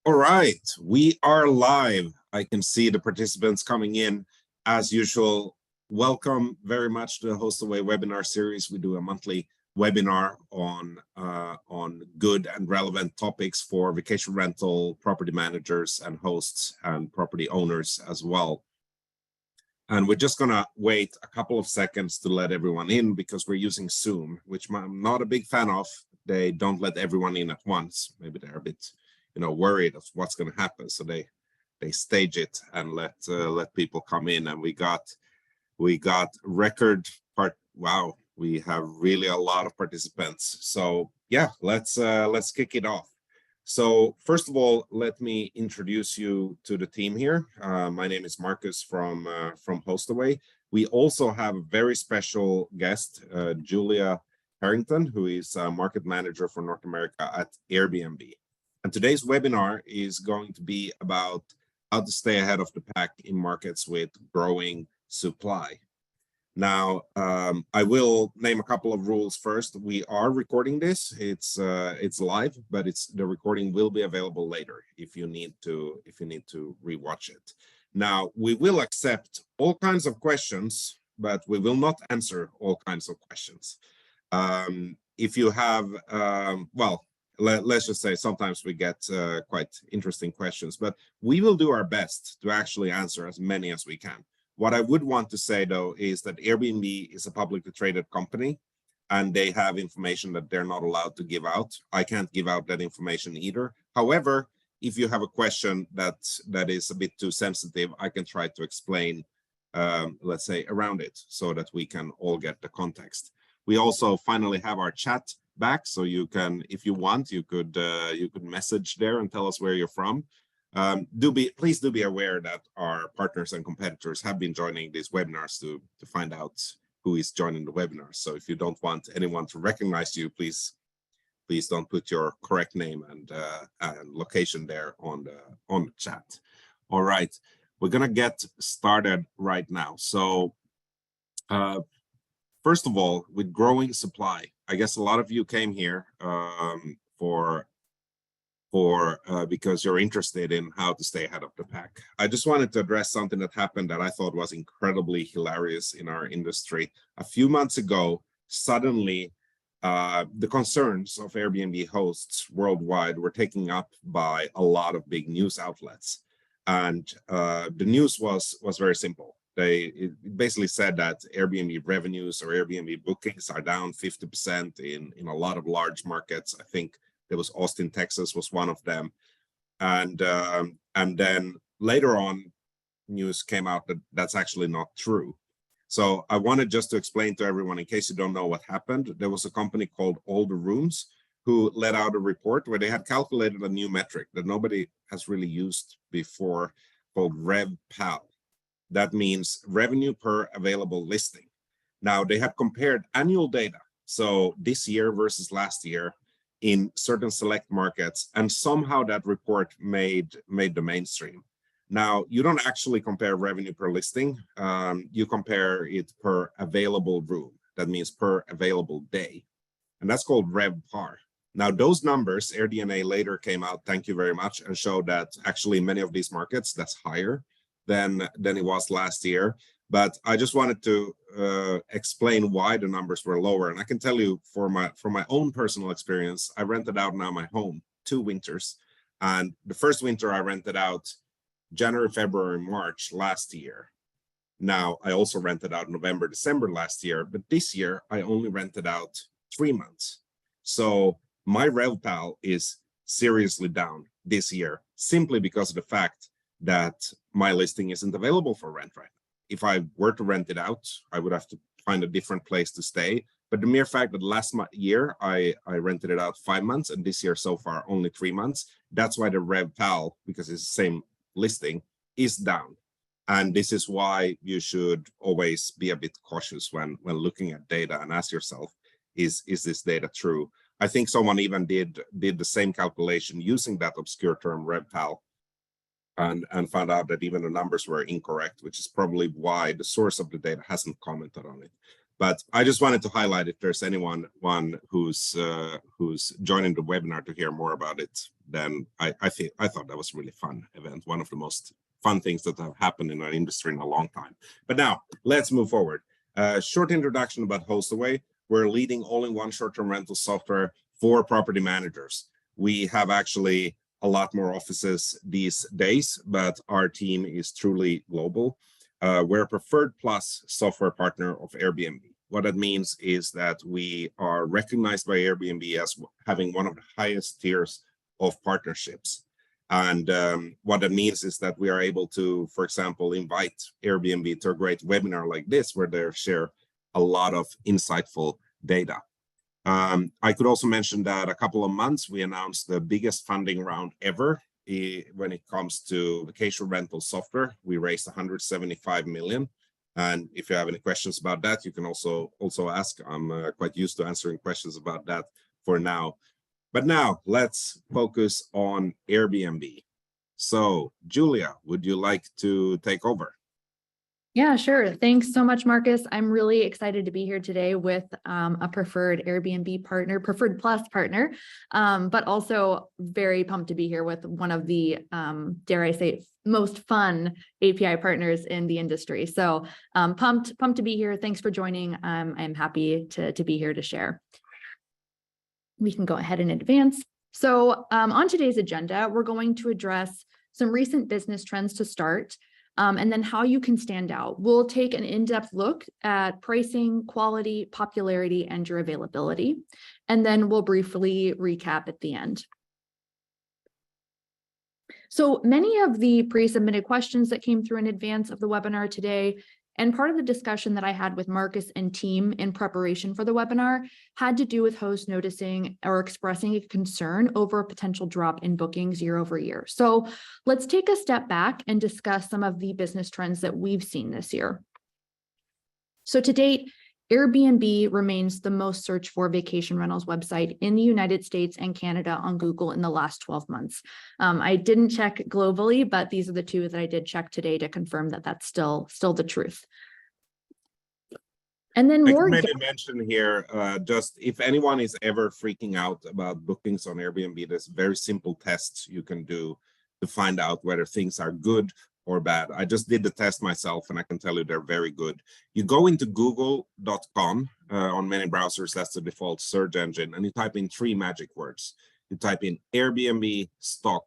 All right, we are live. I can see the participants coming in as usual. Welcome very much to the Hostaway Webinar series. We do a monthly webinar on good and relevant topics for vacation rental, property managers and hosts and property owners as well. And we're just gonna wait a couple of seconds to let everyone in because we're using Zoom, which I'm not a big fan of. They don't let everyone in at once. Maybe they're a bit worried of what's going to happen, so they stage it and let people come in. And we got record part. Wow, we have really a lot of participants. So yeah, let's kick it off. So first of all, let me introduce you to the team here. My name is Marcus from Hostaway. We also have a very special guest, Julia Herrington, who is a market manager for North America at Airbnb. And today's webinar is going to be about how to stay ahead of the pack in markets with growing supply. Now, I will name a couple of rules first. We are recording this. It's live, but the recording will be available later if you need to rewatch it. Now, we will accept all kinds of questions, but we will not answer all kinds of questions. If you have, let's just say sometimes we get quite interesting questions, but we will do our best to actually answer as many as we can. What I would want to say, though, is that Airbnb is a publicly traded company, and they have information that they're not allowed to give out. I can't give out that information either. However, if you have a question that is a bit too sensitive, I can try to explain, let's say, around it so that we can all get the context. We also finally have our chat back, so you can, if you want, you could message there and tell us where you're from. Please do be aware that our partners and competitors have been joining these webinars to find out who is joining the webinar. So if you don't want anyone to recognize you, please don't put your correct name and location there on the chat. All right, we're gonna get started right now. So first of all, with growing supply, I guess a lot of you came here because you're interested in how to stay ahead of the pack. I just wanted to address something that happened that I thought was incredibly hilarious in our industry. A few months ago, suddenly, the concerns of Airbnb hosts worldwide were taken up by a lot of big news outlets. And the news was very simple. It basically said that Airbnb revenues or Airbnb bookings are down 50% in a lot of large markets. I think there was Austin, Texas was one of them. And then later on, news came out that that's actually not true. So I wanted just to explain to everyone, in case you don't know what happened, there was a company called All the Rooms who let out a report where they had calculated a new metric that nobody has really used before called RevPAL. That means revenue per available listing. Now, they had compared annual data, so this year versus last year, in certain select markets, and somehow that report made the mainstream. Now, you don't actually compare revenue per listing, you compare it per available room. That means per available day, and that's called RevPAR. Now, those numbers, AirDNA later came out, thank you very much, and showed that actually many of these markets, that's higher than it was last year. But I just wanted to explain why the numbers were lower. And I can tell you from my own personal experience, I rented out now my home 2 winters. And the first winter I rented out January, February, March last year. Now, I also rented out November, December last year. But this year, I only rented out 3 months. So my RevPAL is seriously down this year, simply because of the fact that my listing isn't available for rent right now. If I were to rent it out, I would have to find a different place to stay. But the mere fact that last year I rented it out 5 months, and this year so far only 3 months, that's why the RevPAL, because it's the same listing, is down. And this is why you should always be a bit cautious when looking at data and ask yourself, is this data true? I think someone even did the same calculation using that obscure term RevPAL, and found out that even the numbers were incorrect, which is probably why the source of the data hasn't commented on it. But I just wanted to highlight, if there's anyone who's joining the webinar to hear more about it, then I thought that was a really fun event, one of the most fun things that have happened in our industry in a long time. But now let's move forward. Short introduction about Hostaway. We're a leading all-in-one short-term rental software for property managers. We have actually a lot more offices these days, but our team is truly global. We're a preferred plus software partner of Airbnb. What that means is that we are recognized by Airbnb as having one of the highest tiers of partnerships. And what that means is that we are able to, for example, invite Airbnb to a great webinar like this, where they share a lot of insightful data. I could also mention that a couple of months, we announced the biggest funding round ever when it comes to vacation rental software. We raised 175 million. And if you have any questions about that, you can also ask. I'm quite used to answering questions about that for now. But now let's focus on Airbnb. So Julia, would you like to take over? Yeah, sure. Thanks so much, Marcus. I'm really excited to be here today with a preferred Airbnb partner, preferred plus partner, but also very pumped to be here with one of the, dare I say, most fun API partners in the industry. So pumped to be here. Thanks for joining. I'm happy to be here to share. We can go ahead and advance. So on today's agenda, we're going to address some recent business trends to start. And then how you can stand out. We'll take an in-depth look at pricing, quality, popularity, and your availability. And then we'll briefly recap at the end. So many of the pre-submitted questions that came through in advance of the webinar today, and part of the discussion that I had with Marcus and team in preparation for the webinar had to do with hosts noticing or expressing a concern over a potential drop in bookings year over year. So let's take a step back and discuss some of the business trends that we've seen this year. So to date, Airbnb remains the most searched for vacation rentals website in the United States and Canada on Google in the last 12 months. I didn't check globally, but these are the two that I did check today to confirm that that's still the truth. And then more. I can maybe mention here, just if anyone is ever freaking out about bookings on Airbnb, there's very simple tests you can do to find out whether things are good or bad. I just did the test myself, and I can tell you they're very good. You go into google.com on many browsers, that's the default search engine, and you type in 3 magic words. You type in Airbnb stock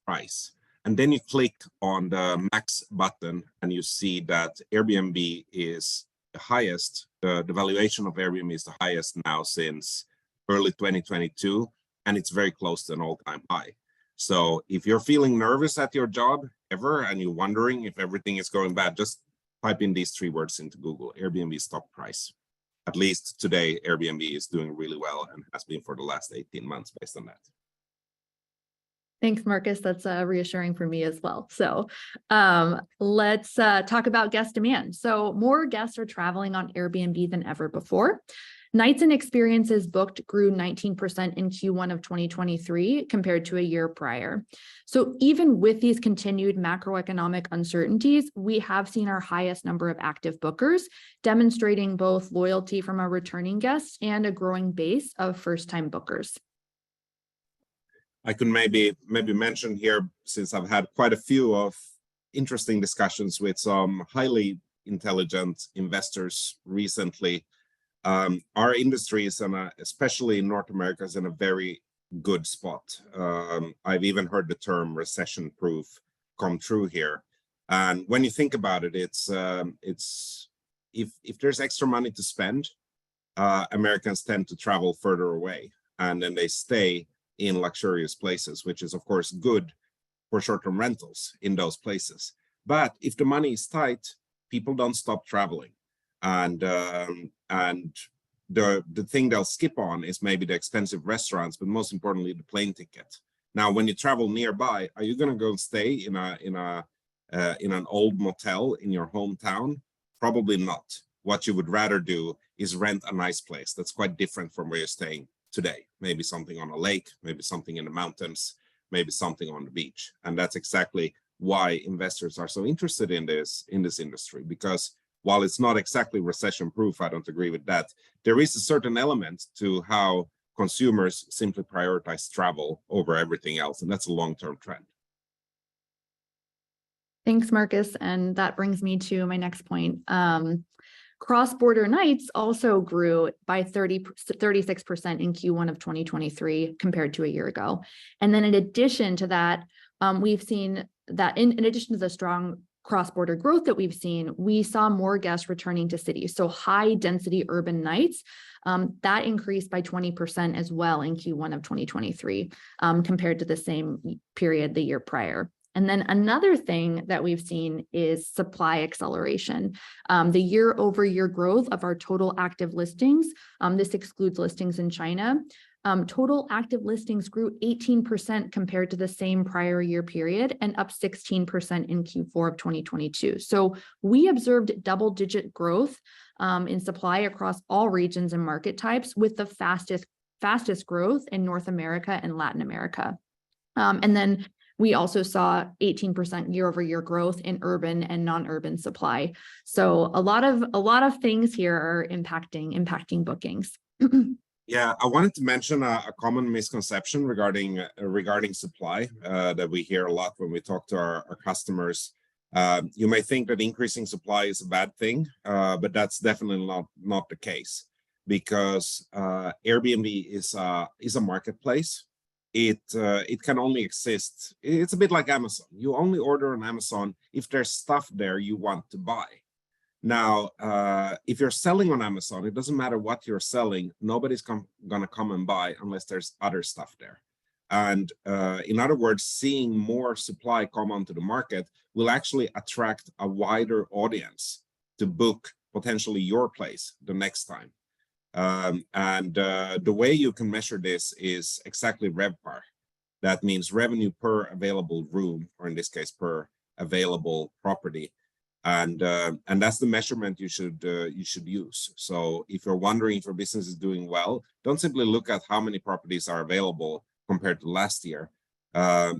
price, and then you click on the max button, and you see that Airbnb is the highest. The valuation of Airbnb is the highest now since early 2022, and it's very close to an all-time high. So if you're feeling nervous at your job ever and you're wondering if everything is going bad, just type in these 3 words into Google, Airbnb stock price. At least today, Airbnb is doing really well and has been for the last 18 months based on that. Thanks, Marcus. That's reassuring for me as well. So let's talk about guest demand. So more guests are traveling on Airbnb than ever before. Nights and experiences booked grew 19% in Q1 of 2023 compared to a year prior. So even with these continued macroeconomic uncertainties, we have seen our highest number of active bookers, demonstrating both loyalty from our returning guests and a growing base of first-time bookers. I could maybe mention here, since I've had quite a few of interesting discussions with some highly intelligent investors recently. Our industry is especially in North America, is in a very good spot. I've even heard the term recession proof come true here. And when you think about it, it's if there's extra money to spend, Americans tend to travel further away, and then they stay in luxurious places, which is of course good for short-term rentals in those places. But if the money is tight, people don't stop traveling. And the thing they'll skip on is maybe the expensive restaurants, but most importantly, the plane ticket. Now, when you travel nearby, are you going to go and stay in an old motel in your hometown? Probably not. What you would rather do is rent a nice place that's quite different from where you're staying today. Maybe something on a lake, maybe something in the mountains, maybe something on the beach. And that's exactly why investors are so interested in this industry, because while it's not exactly recession proof, I don't agree with that, there is a certain element to how consumers simply prioritize travel over everything else, and that's a long-term trend. Thanks, Marcus. And that brings me to my next point. Cross-border nights also grew by 36% in Q1 of 2023 compared to a year ago. And then in addition to that, we've seen that in addition to the strong cross-border growth that we've seen, we saw more guests returning to cities. So high density urban nights, that increased by 20% as well in Q1 of 2023 compared to the same period the year prior. And then another thing that we've seen is supply acceleration. The year-over-year growth of our total active listings, this excludes listings in China, total active listings grew 18% compared to the same prior year period and up 16% in Q4 of 2022. So we observed double-digit growth in supply across all regions and market types, with the fastest growth in North America and Latin America. And then we also saw 18% year-over-year growth in urban and non-urban supply. So a lot of things here are impacting bookings. Yeah, I wanted to mention a common misconception regarding supply that we hear a lot when we talk to our customers. You may think that increasing supply is a bad thing, but that's definitely not the case, because Airbnb is a marketplace. It can only exist. It's a bit like Amazon. You only order on Amazon if there's stuff there you want to buy. Now, if you're selling on Amazon, it doesn't matter what you're selling. Nobody's gonna come and buy unless there's other stuff there. And in other words, seeing more supply come onto the market will actually attract a wider audience to book potentially your place the next time. The way you can measure this is exactly RevPAR. That means revenue per available room, or in this case, per available property. And that's the measurement you should use. So if you're wondering if your business is doing well, don't simply look at how many properties are available compared to last year.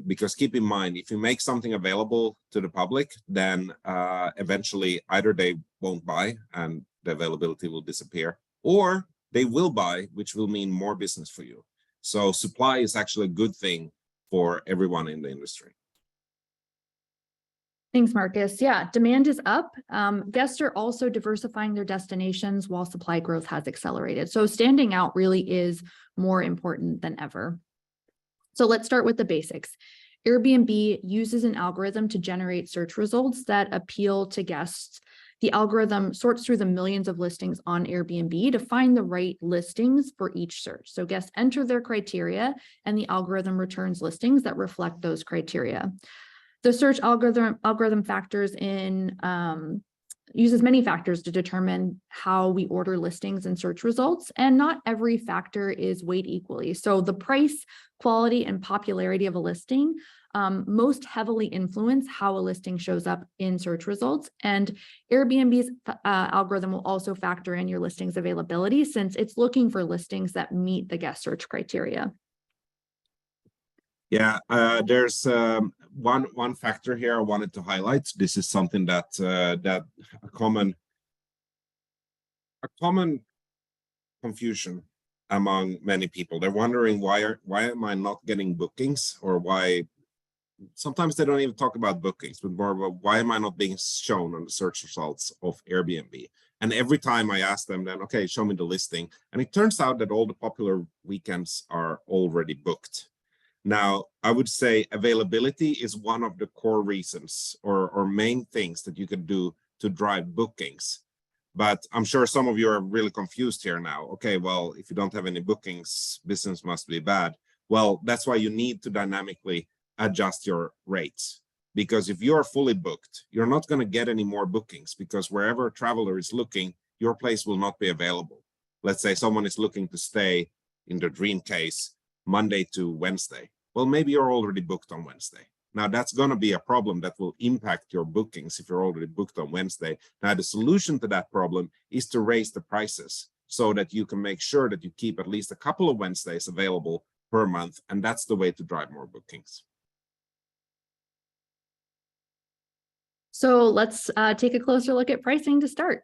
Because keep in mind, if you make something available to the public, then eventually either they won't buy and the availability will disappear, or they will buy, which will mean more business for you. So supply is actually a good thing for everyone in the industry. Thanks, Marcus. Yeah, demand is up. Guests are also diversifying their destinations while supply growth has accelerated. So standing out really is more important than ever. So let's start with the basics. Airbnb uses an algorithm to generate search results that appeal to guests. The algorithm sorts through the millions of listings on Airbnb to find the right listings for each search. So guests enter their criteria and the algorithm returns listings that reflect those criteria. The search algorithm factors in, uses many factors to determine how we order listings and search results, and not every factor is weighed equally. So the price, quality, and popularity of a listing most heavily influence how a listing shows up in search results. And Airbnb's algorithm will also factor in your listing's availability, since it's looking for listings that meet the guest search criteria. Yeah, there's one factor here I wanted to highlight. This is something that that a common confusion among many people. They're wondering why am I not getting bookings, or why. Sometimes they don't even talk about bookings, but more about why am I not being shown on the search results of Airbnb? And every time I ask them, then okay, show me the listing, and it turns out that all the popular weekends are already booked. Now, I would say availability is one of the core reasons or main things that you can do to drive bookings. But I'm sure some of you are really confused here now. Okay, well, if you don't have any bookings, business must be bad. Well, that's why you need to dynamically adjust your rates. Because if you're fully booked, you're not going to get any more bookings, because wherever a traveler is looking, your place will not be available. Let's say someone is looking to stay, in the dream case, Monday to Wednesday. Well, maybe you're already booked on Wednesday. Now, that's going to be a problem that will impact your bookings if you're already booked on Wednesday. Now, the solution to that problem is to raise the prices so that you can make sure that you keep at least a couple of Wednesdays available per month. And that's the way to drive more bookings. So let's take a closer look at pricing to start.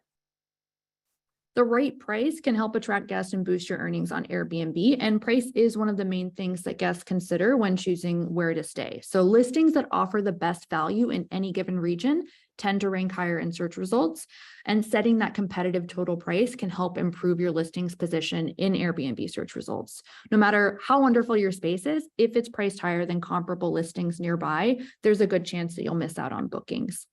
The right price can help attract guests and boost your earnings on Airbnb, and price is one of the main things that guests consider when choosing where to stay. So listings that offer the best value in any given region tend to rank higher in search results, and setting that competitive total price can help improve your listings position in Airbnb search results. No matter how wonderful your space is, if it's priced higher than comparable listings nearby, there's a good chance that you'll miss out on bookings.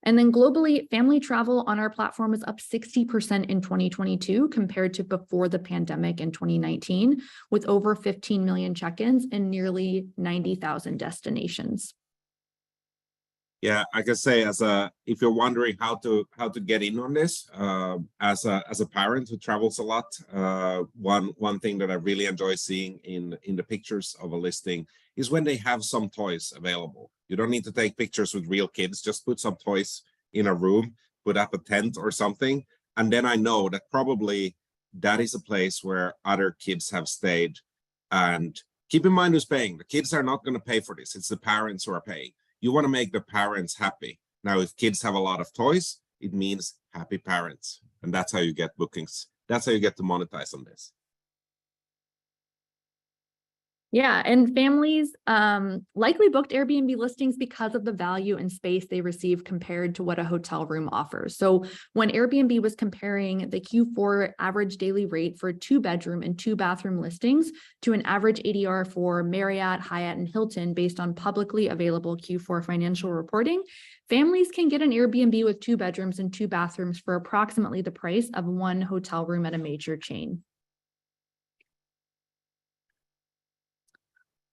And then globally, family travel on our platform was up 60% in 2022 compared to before the pandemic in 2019, with over 15 million check-ins and nearly 90,000 destinations. Yeah, I can say if you're wondering how to get in on this, as a parent who travels a lot, one thing that I really enjoy seeing in the pictures of a listing is when they have some toys available. You don't need to take pictures with real kids, just put some toys in a room, put up a tent or something, and then I know that probably that is a place where other kids have stayed. And keep in mind who's paying. The kids are not going to pay for this. It's the parents who are paying. You want to make the parents happy. Now, if kids have a lot of toys, it means happy parents. And that's how you get bookings. That's how you get to monetize on this. Yeah, and families likely booked Airbnb listings because of the value and space they receive compared to what a hotel room offers. So when Airbnb was comparing the Q4 average daily rate for 2-bedroom and 2-bathroom listings to an average ADR for Marriott, Hyatt, and Hilton based on publicly available Q4 financial reporting, families can get an Airbnb with 2 bedrooms and 2 bathrooms for approximately the price of 1 hotel room at a major chain.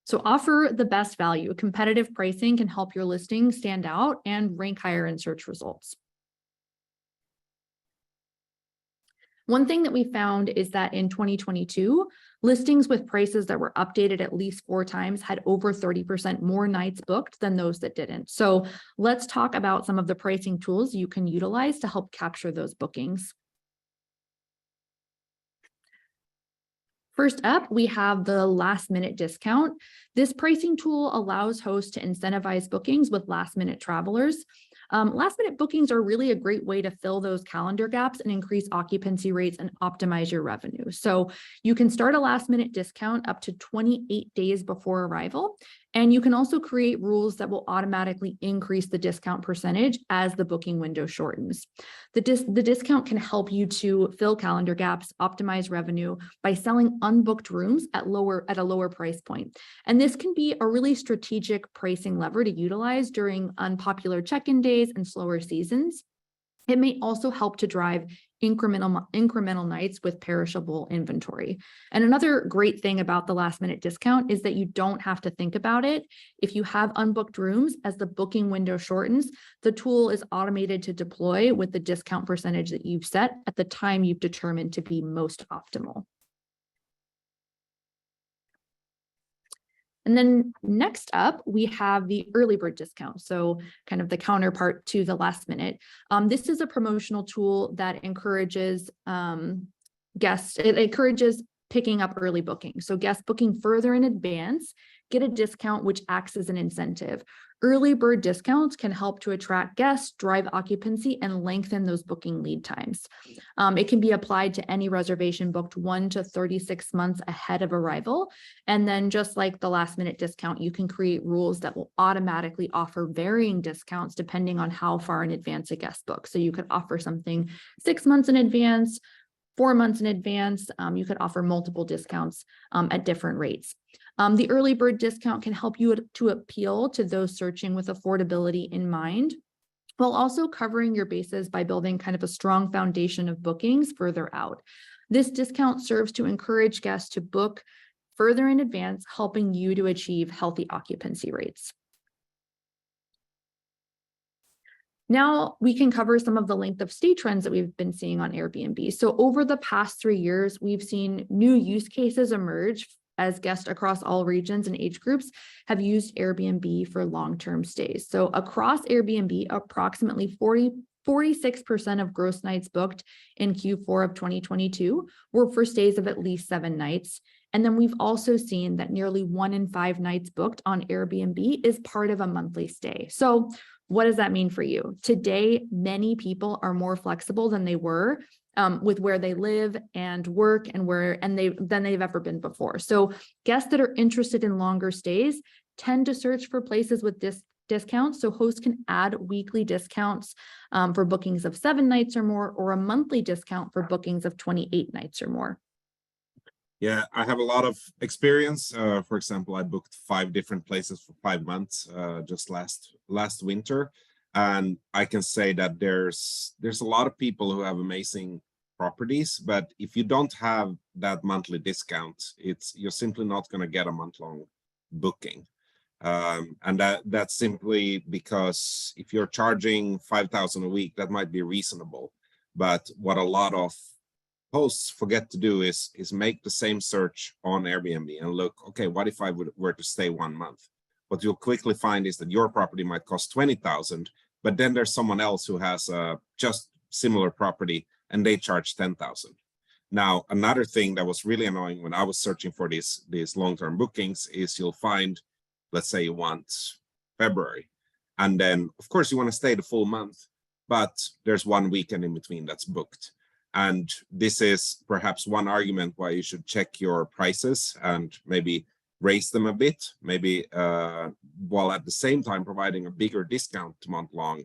So offer the best value. Competitive pricing can help your listing stand out and rank higher in search results. One thing that we found is that in 2022, listings with prices that were updated at least 4 times had over 30% more nights booked than those that didn't. So let's talk about some of the pricing tools you can utilize to help capture those bookings. First up, we have the last minute discount. This pricing tool allows hosts to incentivize bookings with last minute travelers. Last minute bookings are really a great way to fill those calendar gaps and increase occupancy rates and optimize your revenue. So you can start a last minute discount up to 28 days before arrival. And you can also create rules that will automatically increase the discount percentage as the booking window shortens. The discount can help you to fill calendar gaps, optimize revenue by selling unbooked rooms at a lower price point. And this can be a really strategic pricing lever to utilize during unpopular check-in days and slower seasons. It may also help to drive incremental nights with perishable inventory. And another great thing about the last minute discount is that you don't have to think about it. If you have unbooked rooms, as the booking window shortens, the tool is automated to deploy with the discount percentage that you've set at the time you've determined to be most optimal. And then next up, we have the early bird discount. So kind of the counterpart to the last minute. This is a promotional tool that encourages guests, it encourages picking up early booking. So guests booking further in advance get a discount which acts as an incentive. Early bird discounts can help to attract guests, drive occupancy, and lengthen those booking lead times. It can be applied to any reservation booked 1 to 36 months ahead of arrival. And then just like the last minute discount, you can create rules that will automatically offer varying discounts depending on how far in advance a guest books. So you could offer something 6 months in advance, 4 months in advance. You could offer multiple discounts at different rates. The early bird discount can help you to appeal to those searching with affordability in mind, while also covering your bases by building kind of a strong foundation of bookings further out. This discount serves to encourage guests to book further in advance, helping you to achieve healthy occupancy rates. Now we can cover some of the length of stay trends that we've been seeing on Airbnb. So over the past 3 years, we've seen new use cases emerge as guests across all regions and age groups have used Airbnb for long-term stays. So across Airbnb, approximately 46% of gross nights booked in Q4 of 2022 were for stays of at least 7 nights. And then we've also seen that nearly 1 in 5 nights booked on Airbnb is part of a monthly stay. So what does that mean for you? Today, many people are more flexible than they were with where they live and work than they've ever been before. So guests that are interested in longer stays tend to search for places with discounts. So hosts can add weekly discounts for bookings of 7 nights or more, or a monthly discount for bookings of 28 nights or more. Yeah, I have a lot of experience. For example, I booked 5 different places for 5 months just last winter. And I can say that there's a lot of people who have amazing properties, but if you don't have that monthly discount, you're simply not going to get a month-long booking. And that's simply because if you're charging 5,000 a week, that might be reasonable. But what a lot of hosts forget to do is make the same search on Airbnb and look, okay, what if I were to stay 1 month? What you'll quickly find is that your property might cost 20,000, but then there's someone else who has a just similar property and they charge 10,000. Now, another thing that was really annoying when I was searching for these long-term bookings is you'll find, let's say you want February, and then of course you want to stay the full month, but there's 1 weekend in between that's booked. And this is perhaps one argument why you should check your prices and maybe raise them a bit, maybe while at the same time providing a bigger discount to month-long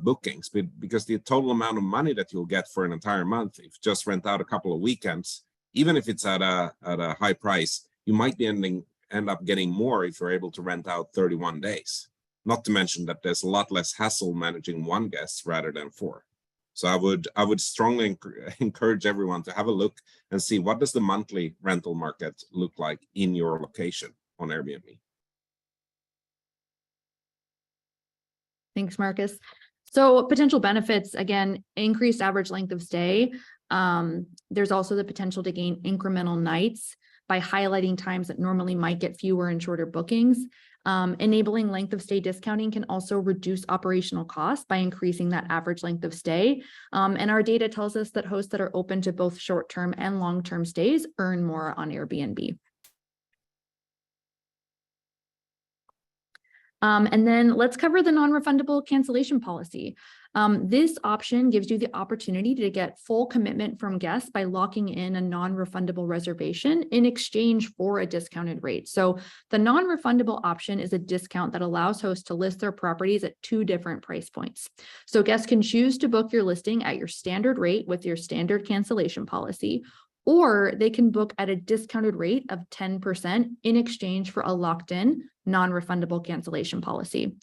bookings, because the total amount of money that you'll get for an entire month, if you just rent out a couple of weekends, even if it's at a high price, you might be end up getting more if you're able to rent out 31 days. Not to mention that there's a lot less hassle managing 1 guest rather than 4. So I would strongly encourage everyone to have a look and see what does the monthly rental market look like in your location on Airbnb. Thanks, Marcus. So potential benefits, again, increased average length of stay. There's also the potential to gain incremental nights by highlighting times that normally might get fewer and shorter bookings. Enabling length of stay discounting can also reduce operational costs by increasing that average length of stay. And our data tells us that hosts that are open to both short-term and long-term stays earn more on Airbnb. And then let's cover the non-refundable cancellation policy. This option gives you the opportunity to get full commitment from guests by locking in a non-refundable reservation in exchange for a discounted rate. So the non-refundable option is a discount that allows hosts to list their properties at 2 different price points. So guests can choose to book your listing at your standard rate with your standard cancellation policy, or they can book at a discounted rate of 10% in exchange for a locked-in non-refundable cancellation policy.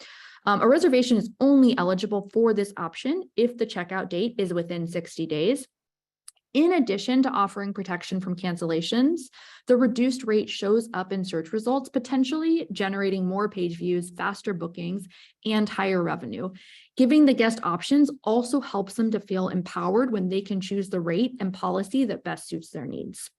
A reservation is only eligible for this option if the checkout date is within 60 days. In addition to offering protection from cancellations, the reduced rate shows up in search results, potentially generating more page views, faster bookings, and higher revenue. Giving the guest options also helps them to feel empowered when they can choose the rate and policy that best suits their needs.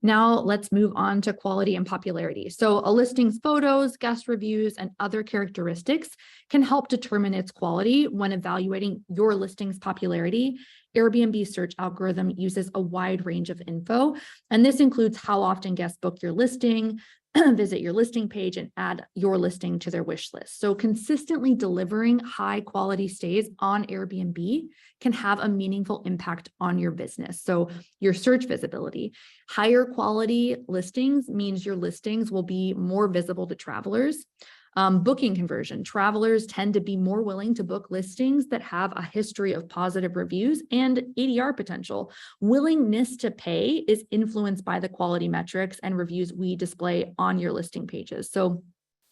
Now let's move on to quality and popularity. So a listing's photos, guest reviews, and other characteristics can help determine its quality when evaluating your listing's popularity. Airbnb's search algorithm uses a wide range of info, and this includes how often guests book your listing, visit your listing page, and add your listing to their wish list. So consistently delivering high quality stays on Airbnb can have a meaningful impact on your business. So your search visibility, higher quality listings means your listings will be more visible to travelers. Booking conversion, travelers tend to be more willing to book listings that have a history of positive reviews and ADR potential. Willingness to pay is influenced by the quality metrics and reviews we display on your listing pages. So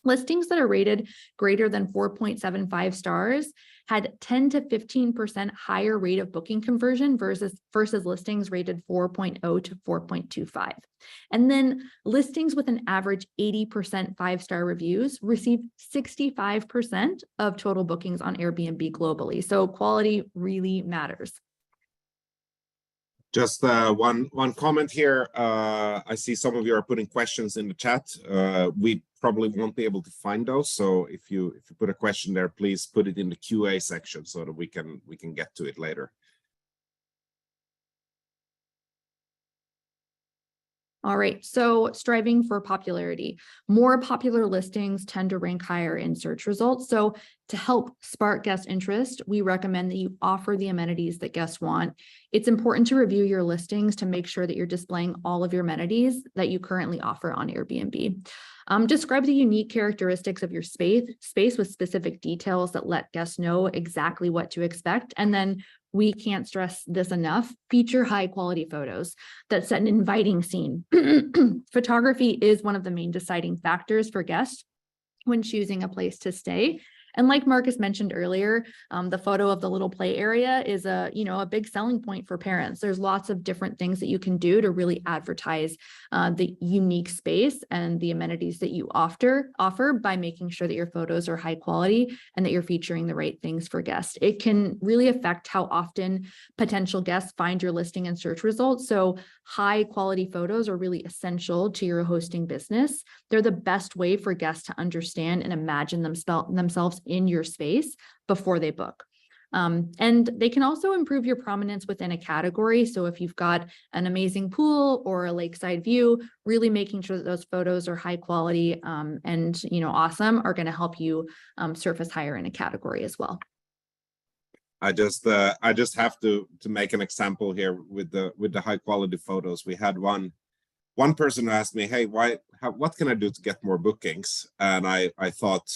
listings that are rated greater than 4.75 stars had 10 to 15% higher rate of booking conversion versus listings rated 4.0 to 4.25. And then listings with an average 80% 5-star reviews received 65% of total bookings on Airbnb globally. So quality really matters. Just one comment here. I see some of you are putting questions in the chat. We probably won't be able to find those. So if you put a question there, please put it in the QA section so that we can get to it later. All right, so striving for popularity. More popular listings tend to rank higher in search results. So to help spark guest interest, we recommend that you offer the amenities that guests want. It's important to review your listings to make sure that you're displaying all of your amenities that you currently offer on Airbnb. Describe the unique characteristics of your space with specific details that let guests know exactly what to expect. And then we can't stress this enough, feature high quality photos that set an inviting scene. Photography is one of the main deciding factors for guests when choosing a place to stay. And like Marcus mentioned earlier, the photo of the little play area is a big selling point for parents. There's lots of different things that you can do to really advertise the unique space and the amenities that you offer by making sure that your photos are high quality and that you're featuring the right things for guests. It can really affect how often potential guests find your listing and search results. So high quality photos are really essential to your hosting business. They're the best way for guests to understand and imagine themselves in your space before they book. And they can also improve your prominence within a category. So if you've got an amazing pool or a lakeside view, really making sure that those photos are high quality and awesome are going to help you surface higher in a category as well. I just have to make an example here with the high quality photos. We had one person asked me, hey, what can I do to get more bookings? And I thought,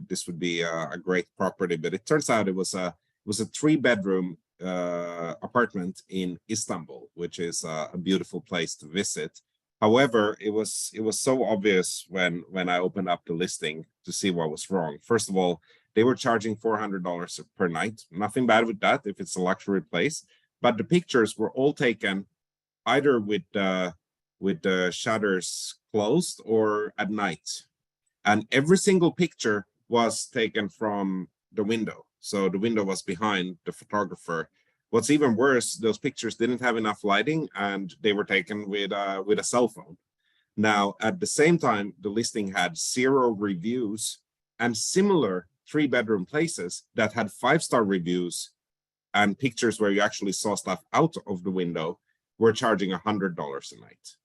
this would be a great property, but it turns out it was a 3-bedroom apartment in Istanbul, which is a beautiful place to visit. However, it was so obvious when I opened up the listing to see what was wrong. First of all, they were charging $400 per night. Nothing bad with that if it's a luxury place, but the pictures were all taken either with the shutters closed or at night. And every single picture was taken from the window. So the window was behind the photographer. What's even worse, those pictures didn't have enough lighting and they were taken with a cell phone. Now, at the same time, the listing had 0 reviews and similar 3-bedroom places that had 5-star reviews and pictures where you actually saw stuff out of the window were charging $100 a night.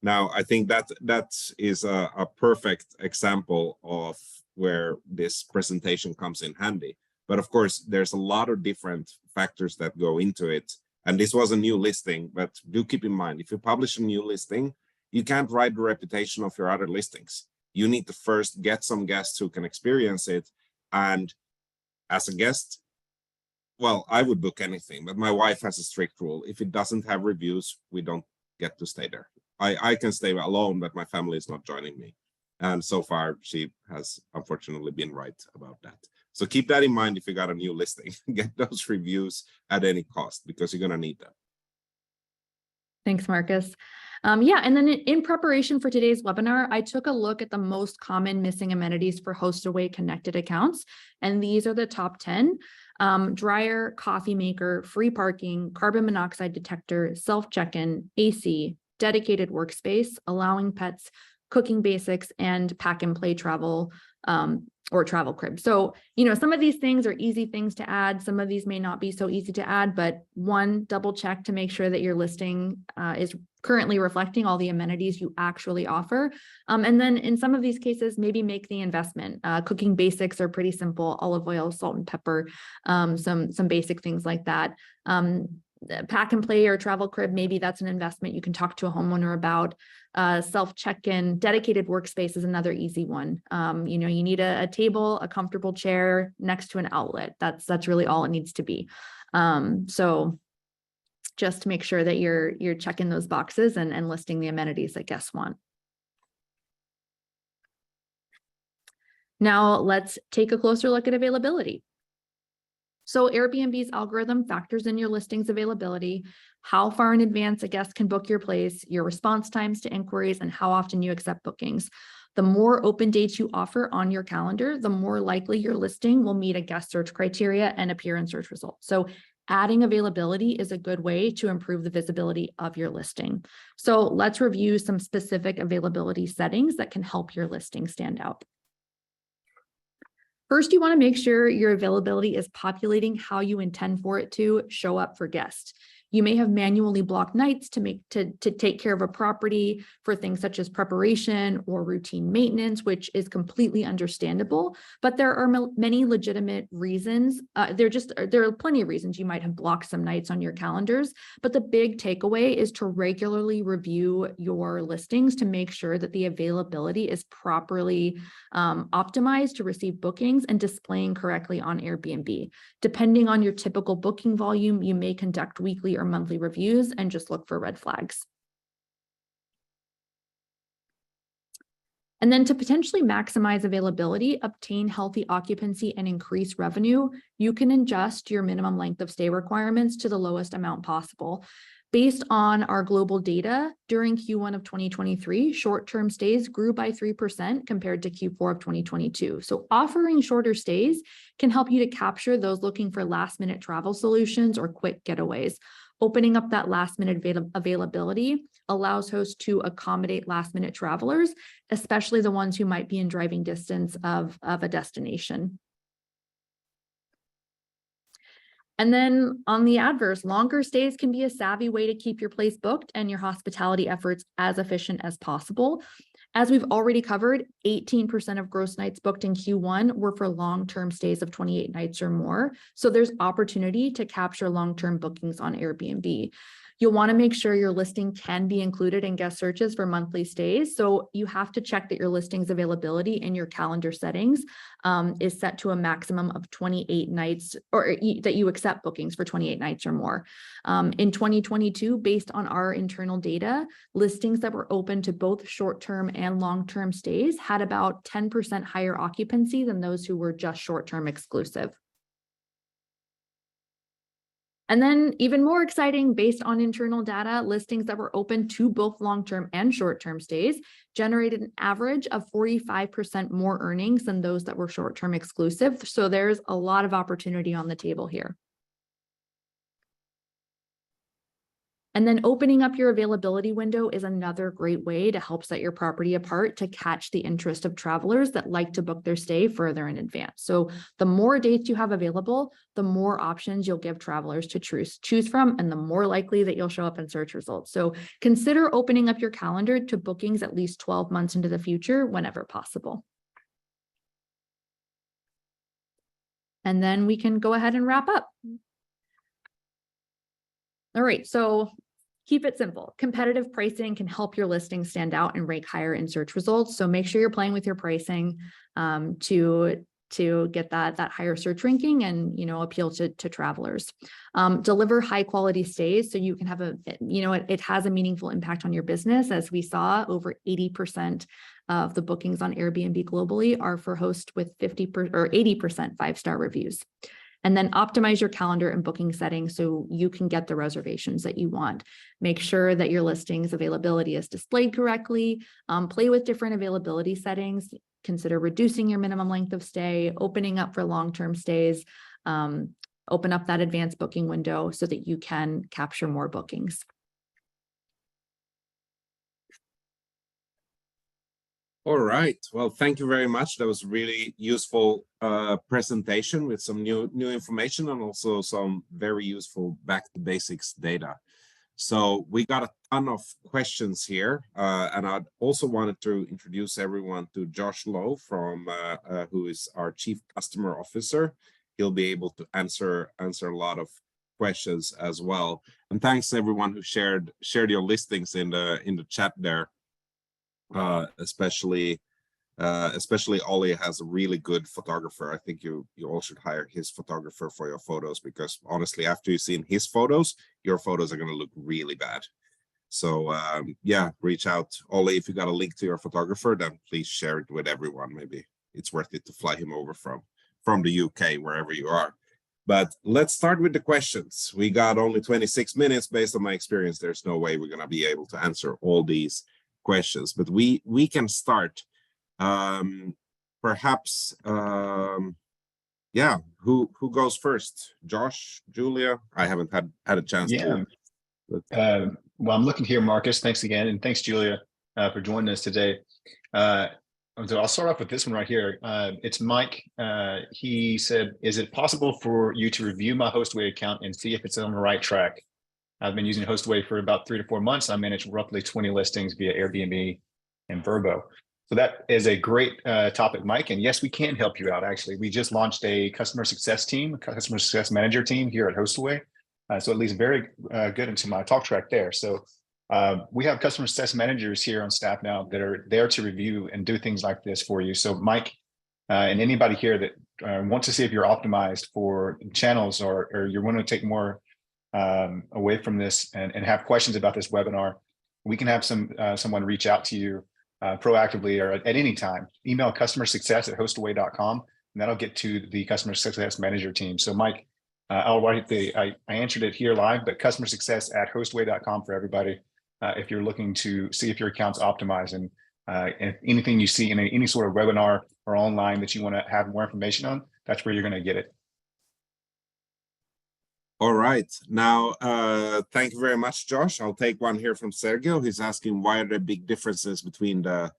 Now, I think that is a perfect example of where this presentation comes in handy. But of course, there's a lot of different factors that go into it. And this was a new listing, but do keep in mind, if you publish a new listing, you can't ride the reputation of your other listings. You need to first get some guests who can experience it. And as a guest, well, I would book anything, but my wife has a strict rule. If it doesn't have reviews, we don't get to stay there. I can stay alone, but my family is not joining me. And so far, she has unfortunately been right about that. So keep that in mind if you got a new listing. Get those reviews at any cost because you're going to need them. Thanks, Marcus. Yeah, and then in preparation for today's webinar, I took a look at the most common missing amenities for Hostaway connected accounts, and these are the top 10. Dryer, coffee maker, free parking, carbon monoxide detector, self-check-in, AC, dedicated workspace, allowing pets, cooking basics, and pack and play travel or travel crib. So, some of these things are easy things to add. Some of these may not be so easy to add, but one, double check to make sure that your listing is currently reflecting all the amenities you actually offer. And then in some of these cases, maybe make the investment. Cooking basics are pretty simple: olive oil, salt and pepper, some basic things like that. Pack and play or travel crib, maybe that's an investment you can talk to a homeowner about. Self check-in, dedicated workspace is another easy one. You need a table, a comfortable chair next to an outlet. That's really all it needs to be. So just to make sure that you're checking those boxes and listing the amenities that guests want. Now let's take a closer look at availability. So Airbnb's algorithm factors in your listing's availability, how far in advance a guest can book your place, your response times to inquiries, and how often you accept bookings. The more open dates you offer on your calendar, the more likely your listing will meet a guest search criteria and appear in search results. So adding availability is a good way to improve the visibility of your listing. So let's review some specific availability settings that can help your listing stand out. First, you want to make sure your availability is populating how you intend for it to show up for guests. You may have manually blocked nights to take care of a property for things such as preparation or routine maintenance, which is completely understandable. But there are many legitimate reasons. There are plenty of reasons you might have blocked some nights on your calendars. But the big takeaway is to regularly review your listings to make sure that the availability is properly optimized to receive bookings and displaying correctly on Airbnb. Depending on your typical booking volume, you may conduct weekly or monthly reviews and just look for red flags. And then to potentially maximize availability, obtain healthy occupancy, and increase revenue, you can adjust your minimum length of stay requirements to the lowest amount possible. Based on our global data, during Q1 of 2023, short-term stays grew by 3% compared to Q4 of 2022. So offering shorter stays can help you to capture those looking for last-minute travel solutions or quick getaways. Opening up that last-minute availability allows hosts to accommodate last-minute travelers, especially the ones who might be in driving distance of a destination. And then on the adverse, longer stays can be a savvy way to keep your place booked and your hospitality efforts as efficient as possible. As we've already covered, 18% of gross nights booked in Q1 were for long-term stays of 28 nights or more. So there's opportunity to capture long-term bookings on Airbnb. You'll want to make sure your listing can be included in guest searches for monthly stays. So you have to check that your listing's availability in your calendar settings is set to a maximum of 28 nights, or that you accept bookings for 28 nights or more. In 2022, based on our internal data, listings that were open to both short-term and long-term stays had about 10% higher occupancy than those who were just short-term exclusive. And then even more exciting, based on internal data, listings that were open to both long-term and short-term stays generated an average of 45% more earnings than those that were short-term exclusive. So there's a lot of opportunity on the table here. And then opening up your availability window is another great way to help set your property apart to catch the interest of travelers that like to book their stay further in advance. So the more dates you have available, the more options you'll give travelers to choose from, and the more likely that you'll show up in search results. So consider opening up your calendar to bookings at least 12 months into the future whenever possible. And then we can go ahead and wrap up. All right, so keep it simple. Competitive pricing can help your listing stand out and rank higher in search results. So make sure you're playing with your pricing to get that higher search ranking and, appeal to travelers. Deliver high quality stays so you can have it has a meaningful impact on your business. As we saw, over 80% of the bookings on Airbnb globally are for hosts with 50% or 80% 5-star reviews. And then optimize your calendar and booking settings so you can get the reservations that you want. Make sure that your listing's availability is displayed correctly. Play with different availability settings. Consider reducing your minimum length of stay, opening up for long-term stays, open up that advanced booking window so that you can capture more bookings. All right. Well, thank you very much. That was a really useful presentation with some new information and also some very useful back to basics data. So we got a ton of questions here, and I also wanted to introduce everyone to Josh Lowe from who is our Chief Customer Officer. He'll be able to answer a lot of questions as well. And thanks to everyone who shared your listings in the chat there. Especially Ollie has a really good photographer. I think you all should hire his photographer for your photos, because honestly, after you've seen his photos, your photos are going to look really bad. So yeah, reach out. Ollie, if you got a link to your photographer, then please share it with everyone. Maybe it's worth it to fly him over from the UK, wherever you are. But let's start with the questions. We got only 26 minutes. Based on my experience, there's no way we're going to be able to answer all these questions, but we can start. Perhaps yeah, who goes first? Josh, Julia? I haven't had a chance to. Well, I'm looking here, Marcus. Thanks again, and thanks, Julia, for joining us today. So I'll start off with this one right here. It's Mike. He said, "Is it possible for you to review my Hostaway account and see if it's on the right track? I've been using Hostaway for about 3 to 4 months. I manage roughly 20 listings via Airbnb and Vrbo. So that is a great topic, Mike. And yes, we can help you out. Actually, we just launched a customer success team, customer success manager team here at Hostaway. So it leads very good into my talk track there. So we have customer success managers here on staff now that are there to review and do things like this for you. So Mike and anybody here that wants to see if you're optimized for channels or you want to take more away from this and have questions about this webinar, we can have someone reach out to you proactively or at any time. Email customersuccess@hostaway.com, and that'll get to the customer success manager team. So Mike, I'll write I answered it here live, but customersuccess@hostaway.com for everybody. If you're looking to see if your account's optimized, and anything you see in any sort of webinar or online that you want to have more information on, that's where you're going to get it. All right. Now, thank you very much, Josh. I'll take one here from Sergio. He's asking, why are there big differences between the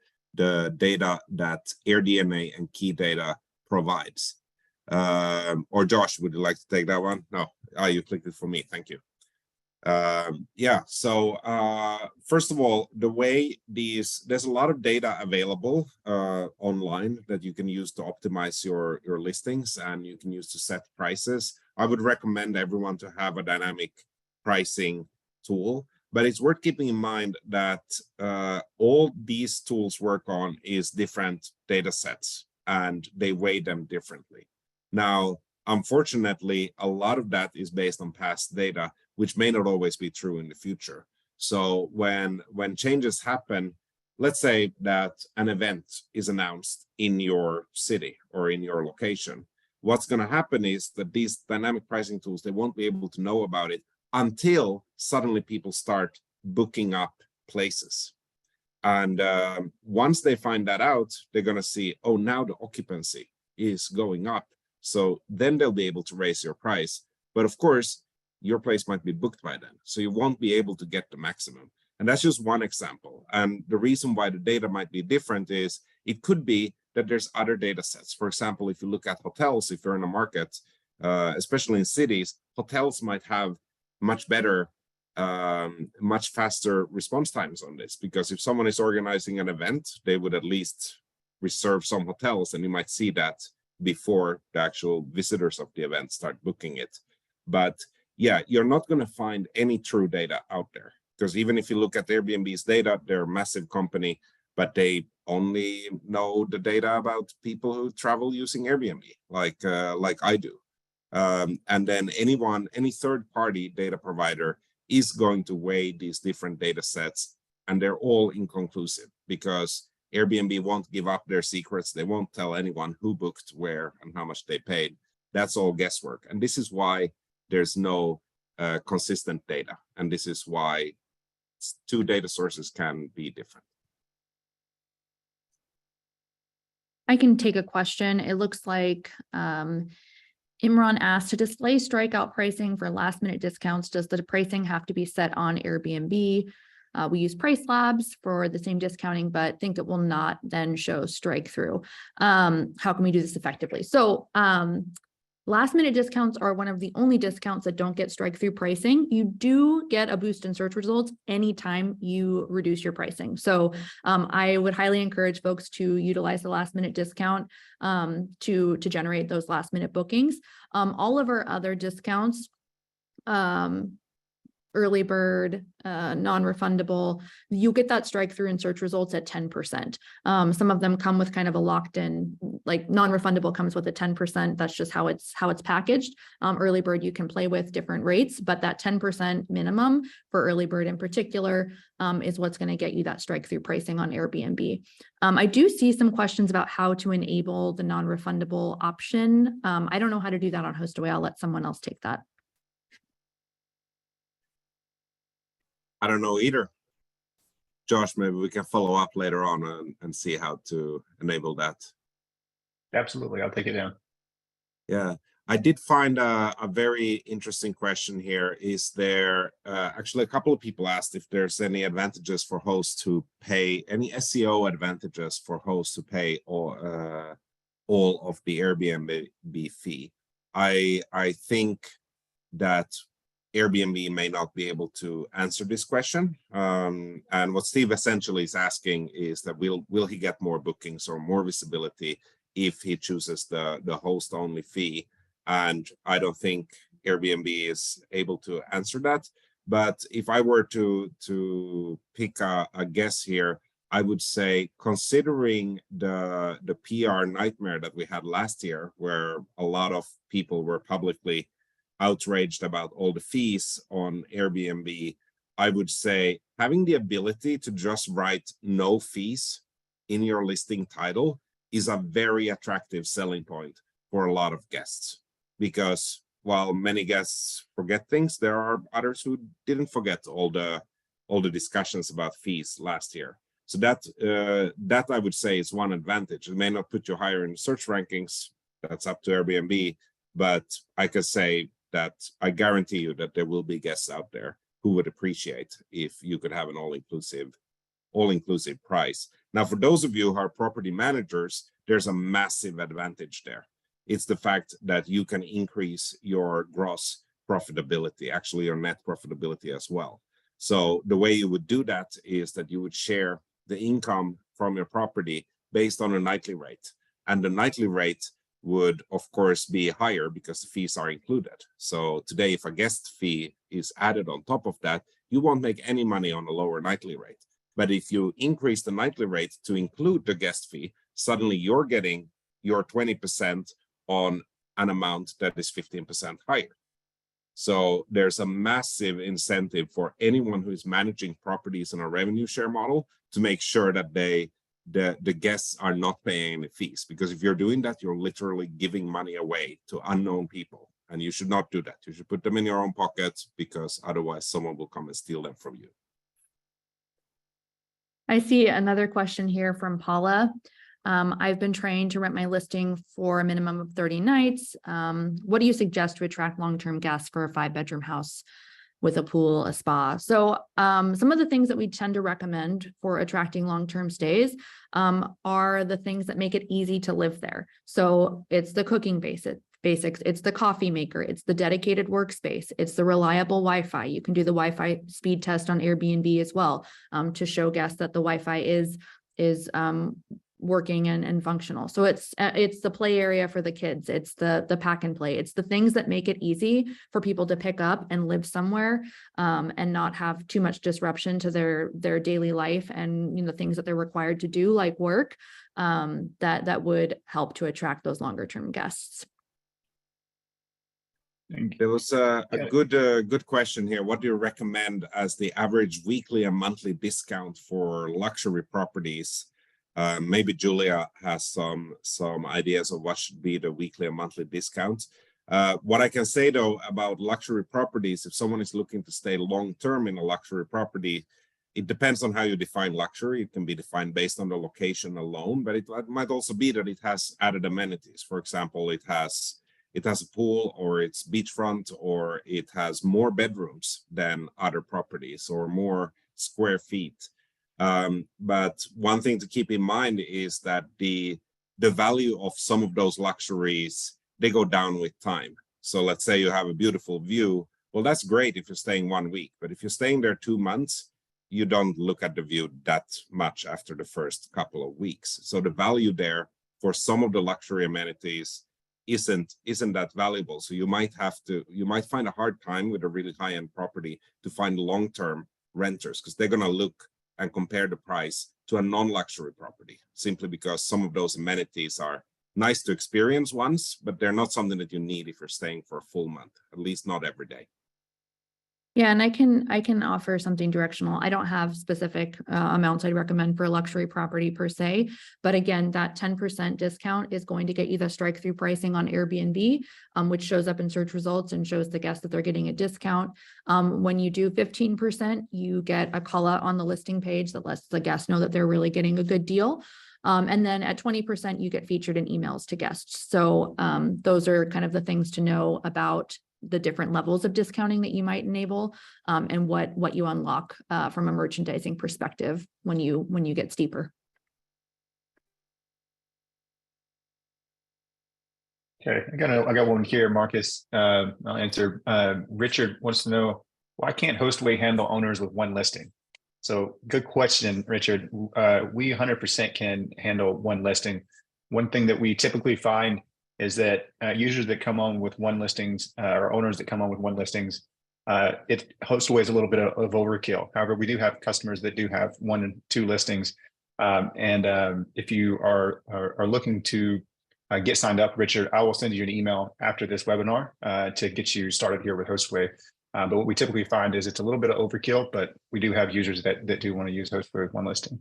data that AirDNA and KeyData provides? Or Josh, would you like to take that one? No, you clicked it for me. Thank you. Yeah, so first of all, the way there's a lot of data available online that you can use to optimize your listings, and you can use to set prices. I would recommend everyone to have a dynamic pricing tool, but it's worth keeping in mind that all these tools work on is different data sets, and they weigh them differently. Now, unfortunately, a lot of that is based on past data, which may not always be true in the future. So when changes happen, let's say that an event is announced in your city or in your location, what's going to happen is that these dynamic pricing tools, they won't be able to know about it until suddenly people start booking up places. And once they find that out, they're going to see, oh, now the occupancy is going up. So then they'll be able to raise your price. But of course, your place might be booked by then, so you won't be able to get the maximum. And that's just one example. And the reason why the data might be different is it could be that there's other data sets. For example, if you look at hotels, if you're in a market, especially in cities, hotels might have much better, much faster response times on this, because if someone is organizing an event, they would at least reserve some hotels, and you might see that before the actual visitors of the event start booking it. But yeah, you're not going to find any true data out there, because even if you look at Airbnb's data, they're a massive company, but they only know the data about people who travel using Airbnb, like I do. And then any third-party data provider is going to weigh these different data sets, and they're all inconclusive, because Airbnb won't give up their secrets. They won't tell anyone who booked where and how much they paid. That's all guesswork. And this is why there's no consistent data. And this is why two data sources can be different. I can take a question. It looks like Imran asked, to display strikeout pricing for last minute discounts, does the pricing have to be set on Airbnb? We use Price Labs for the same discounting, but think it will not then show strike through. How can we do this effectively? So last minute discounts are one of the only discounts that don't get strike through pricing. You do get a boost in search results anytime you reduce your pricing. So I would highly encourage folks to utilize the last minute discount to generate those last minute bookings. All of our other discounts, early bird, non-refundable, you get that strike through in search results at 10%. Some of them come with kind of a locked in, like non-refundable comes with a 10%. That's just how it's packaged. Early bird, you can play with different rates, but that 10% minimum for early bird in particular is what's going to get you that strike through pricing on Airbnb. I do see some questions about how to enable the non-refundable option. I don't know how to do that on Hostaway. I'll let someone else take that. I don't know either. Josh, maybe we can follow up later on and see how to enable that. Absolutely, I'll take it down. Yeah, I did find a very interesting question here. Is there actually a couple of people asked if there's any advantages for hosts who pay, any SEO advantages for hosts who pay all of the Airbnb fee. I think that Airbnb may not be able to answer this question. And what Steve essentially is asking is that will he get more bookings or more visibility if he chooses the host only fee? And I don't think Airbnb is able to answer that. But if I were to pick a guess here, I would say, considering the PR nightmare that we had last year, where a lot of people were publicly outraged about all the fees on Airbnb, I would say having the ability to just write no fees in your listing title is a very attractive selling point for a lot of guests, because while many guests forget things, there are others who didn't forget all the discussions about fees last year. So that I would say is one advantage. It may not put you higher in the search rankings. That's up to Airbnb, but I could say that I guarantee you that there will be guests out there who would appreciate if you could have an all-inclusive price. Now, for those of you who are property managers, there's a massive advantage there. It's the fact that you can increase your gross profitability, actually your net profitability as well. So the way you would do that is that you would share the income from your property based on a nightly rate. And the nightly rate would, of course, be higher because the fees are included. So today, if a guest fee is added on top of that, you won't make any money on a lower nightly rate. But if you increase the nightly rate to include the guest fee, suddenly you're getting your 20% on an amount that is 15% higher. So there's a massive incentive for anyone who is managing properties in a revenue share model to make sure that the guests are not paying any fees. Because if you're doing that, you're literally giving money away to unknown people. And you should not do that. You should put them in your own pockets, because otherwise someone will come and steal them from you. I see another question here from Paula. I've been trained to rent my listing for a minimum of 30 nights. What do you suggest to attract long-term guests for a 5-bedroom house with a pool, a spa? So some of the things that we tend to recommend for attracting long-term stays are the things that make it easy to live there. So it's the cooking basics, it's the coffee maker, it's the dedicated workspace, it's the reliable Wi-Fi. You can do the Wi-Fi speed test on Airbnb as well to show guests that the Wi-Fi is working and functional. So it's the play area for the kids. It's the pack and play. It's the things that make it easy for people to pick up and live somewhere and not have too much disruption to their daily life and the things that they're required to do, like work, that would help to attract those longer term guests. There was a good question here. What do you recommend as the average weekly and monthly discount for luxury properties? Maybe Julia has some ideas of what should be the weekly and monthly discounts. What I can say though about luxury properties, if someone is looking to stay long-term in a luxury property, it depends on how you define luxury. It can be defined based on the location alone, but it might also be that it has added amenities. For example, it has a pool, or it's beachfront, or it has more bedrooms than other properties, or more square feet. But one thing to keep in mind is that the value of some of those luxuries, they go down with time. So let's say you have a beautiful view. Well, that's great if you're staying 1 week, but if you're staying there 2 months, you don't look at the view that much after the first couple of weeks. So the value there for some of the luxury amenities isn't that valuable. So you might find a hard time with a really high-end property to find long-term renters, because they're going to look and compare the price to a non-luxury property, simply because some of those amenities are nice to experience once, but they're not something that you need if you're staying for a full month, at least not every day. Yeah, and I can offer something directional. I don't have specific amounts I'd recommend for a luxury property per se, but again, that 10% discount is going to get you the strike-through pricing on Airbnb, which shows up in search results and shows the guests that they're getting a discount. When you do 15%, you get a call out on the listing page that lets the guests know that they're really getting a good deal. And then at 20%, you get featured in emails to guests. So those are kind of the things to know about the different levels of discounting that you might enable and what you unlock from a merchandising perspective when you get steeper. Okay, I got one here, Marcus. I'll answer. Richard wants to know, why can't Hostaway handle owners with one listing? So good question, Richard. We 100% can handle one listing. One thing that we typically find is that users that come on with one listings or owners that come on with one listings, Hostaway is a little bit of overkill. However, we do have customers that do have 1 and 2 listings. If you are looking to get signed up, Richard, I will send you an email after this webinar to get you started here with Hostaway. But what we typically find is it's a little bit of overkill, but we do have users that do want to use Hostaway with one listing.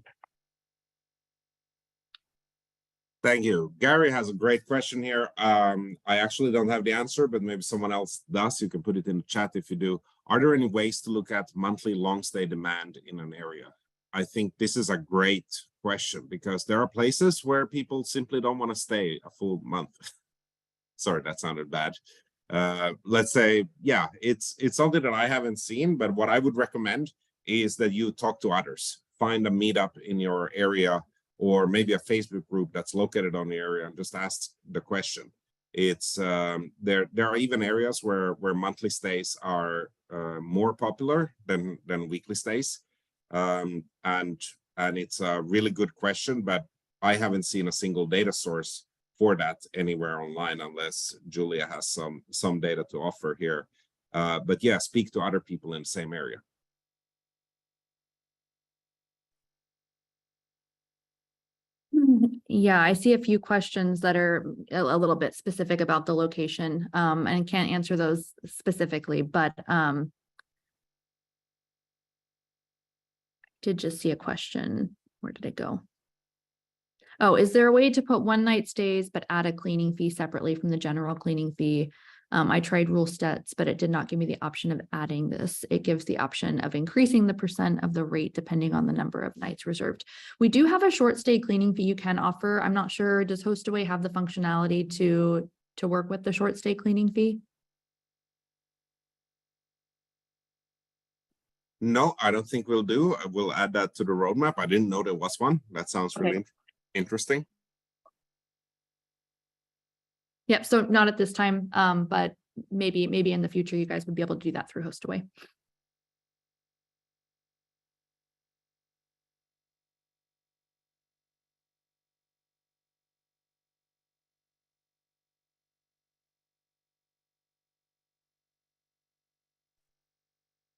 Thank you. Gary has a great question here. I actually don't have the answer, but maybe someone else does. You can put it in the chat if you do. Are there any ways to look at monthly long stay demand in an area? I think this is a great question because there are places where people simply don't want to stay a full month. Sorry, that sounded bad. Let's say, yeah, it's something that I haven't seen, but what I would recommend is that you talk to others, find a meetup in your area, or maybe a Facebook group that's located on the area, and just ask the question. It's there are even areas where monthly stays are more popular than weekly stays, and it's a really good question, but I haven't seen a single data source for that anywhere online, unless Julia has some data to offer here. But yeah, speak to other people in the same area. Yeah, I see a few questions that are a little bit specific about the location, and can't answer those specifically, but did just see a question. Where did it go? Oh, is there a way to put one night stays but add a cleaning fee separately from the general cleaning fee? I tried rule stats, but it did not give me the option of adding this. It gives the option of increasing the % of the rate depending on the number of nights reserved. We do have a short stay cleaning fee you can offer. I'm not sure, does Hostaway have the functionality to work with the short stay cleaning fee? No, I don't think we'll do. We'll add that to the roadmap. I didn't know there was one. That sounds really interesting. Yep, so not at this time, but maybe in the future you guys would be able to do that through Hostaway.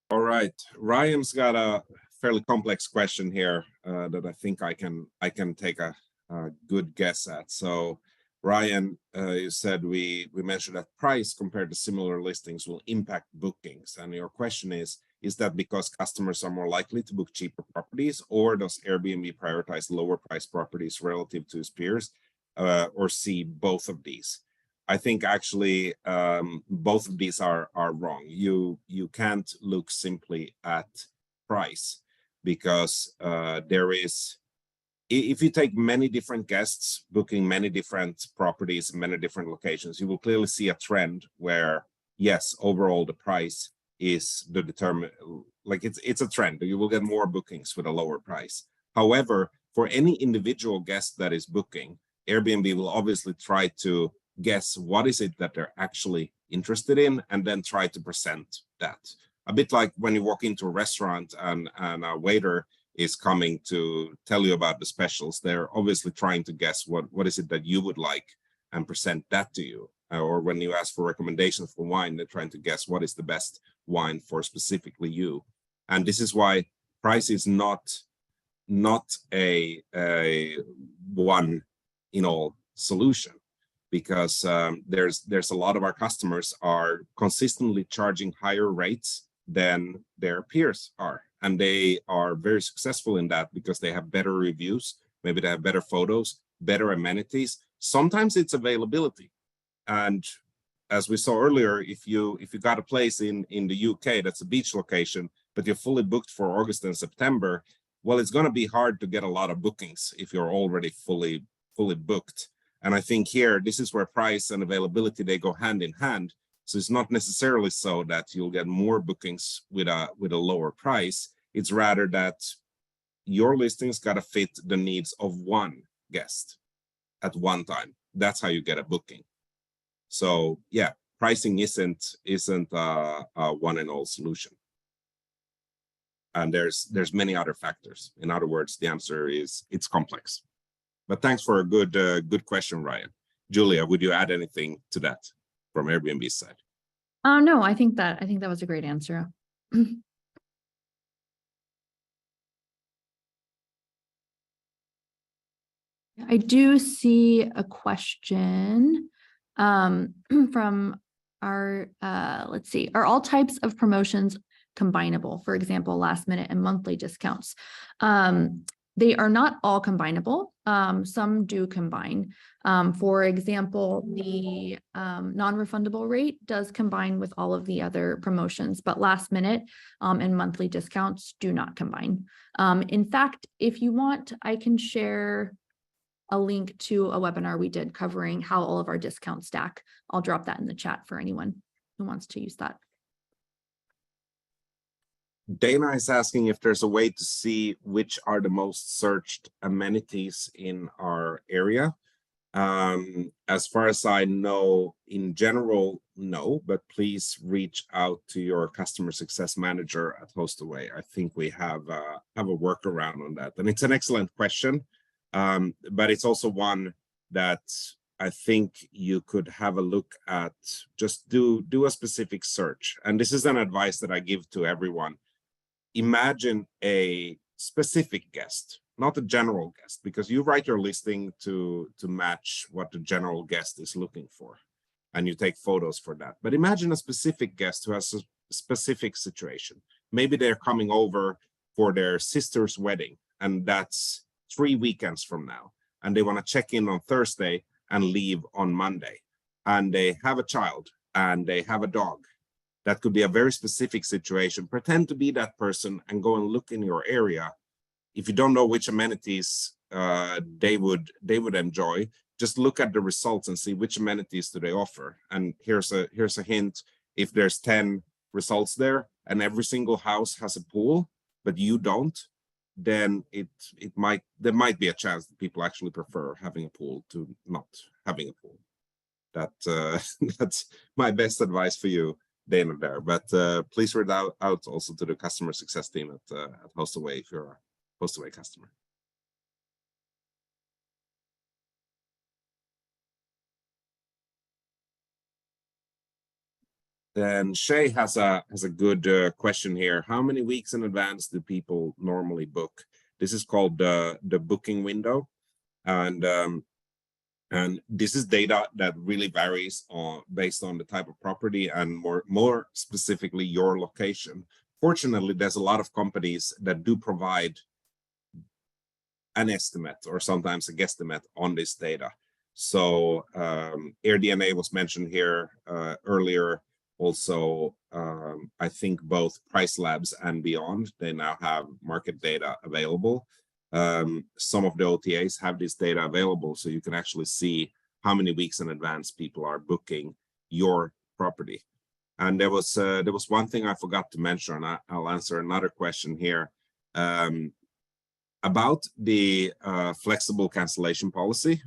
All right, Ryan's got a fairly complex question here that I think I can take a good guess at. So Ryan, you said we mentioned that price compared to similar listings will impact bookings, and your question is that because customers are more likely to book cheaper properties, or does Airbnb prioritize lower price properties relative to its peers, or see both of these? I think actually both of these are wrong. You can't look simply at price, because there is, if you take many different guests booking many different properties, many different locations, you will clearly see a trend where, yes, overall the price is the determinant, like it's a trend. You will get more bookings with a lower price. However, for any individual guest that is booking, Airbnb will obviously try to guess what is it that they're actually interested in, and then try to present that. A bit like when you walk into a restaurant and a waiter is coming to tell you about the specials, they're obviously trying to guess what is it that you would like and present that to you. Or when you ask for recommendations for wine, they're trying to guess what is the best wine for specifically you. And this is why price is not a one in all solution, because there's a lot of our customers are consistently charging higher rates than their peers are, and they are very successful in that because they have better reviews, maybe they have better photos, better amenities. Sometimes it's availability, and as we saw earlier, if you got a place in the UK that's a beach location, but you're fully booked for August and September, well, it's going to be hard to get a lot of bookings if you're already fully booked. And I think here, this is where price and availability, they go hand in hand. So it's not necessarily so that you'll get more bookings with a lower price. It's rather that your listings got to fit the needs of one guest at one time. That's how you get a booking. So yeah, pricing isn't a one and all solution. And there's many other factors. In other words, the answer is it's complex. But thanks for a good question, Ryan. Julia, would you add anything to that from Airbnb's side? No, I think that was a great answer. I do see a question from our, let's see, are all types of promotions combinable? For example, last minute and monthly discounts. They are not all combinable. Some do combine. For example, the non-refundable rate does combine with all of the other promotions, but last minute and monthly discounts do not combine. In fact, if you want, I can share a link to a webinar we did covering how all of our discounts stack. I'll drop that in the chat for anyone who wants to use that. Dana is asking if there's a way to see which are the most searched amenities in our area. As far as I know, in general, no, but please reach out to your customer success manager at Hostaway. I think we have a workaround on that. And it's an excellent question, but it's also one that I think you could have a look at. Just do a specific search. And this is an advice that I give to everyone. Imagine a specific guest, not a general guest, because you write your listing to match what the general guest is looking for, and you take photos for that. But imagine a specific guest who has a specific situation. Maybe they're coming over for their sister's wedding, and that's 3 weekends from now, and they want to check in on Thursday and leave on Monday, and they have a child and they have a dog. That could be a very specific situation. Pretend to be that person and go and look in your area. If you don't know which amenities they would enjoy, just look at the results and see which amenities do they offer. And here's a hint: if there's 10 results there and every single house has a pool, but you don't, then there might be a chance that people actually prefer having a pool to not having a pool. That's my best advice for you, Dana, there. But please reach out also to the customer success team at Hostaway if you're a Hostaway customer. Then Shay has a good question here. How many weeks in advance do people normally book? This is called the booking window, and this is data that really varies based on the type of property and more specifically your location. Fortunately, there's a lot of companies that do provide an estimate or sometimes a guesstimate on this data. So AirDNA was mentioned here earlier. Also, I think both Price Labs and Beyond, they now have market data available. Some of the OTAs have this data available, so you can actually see how many weeks in advance people are booking your property. And there was one thing I forgot to mention. I'll answer another question here about the flexible cancellation policy.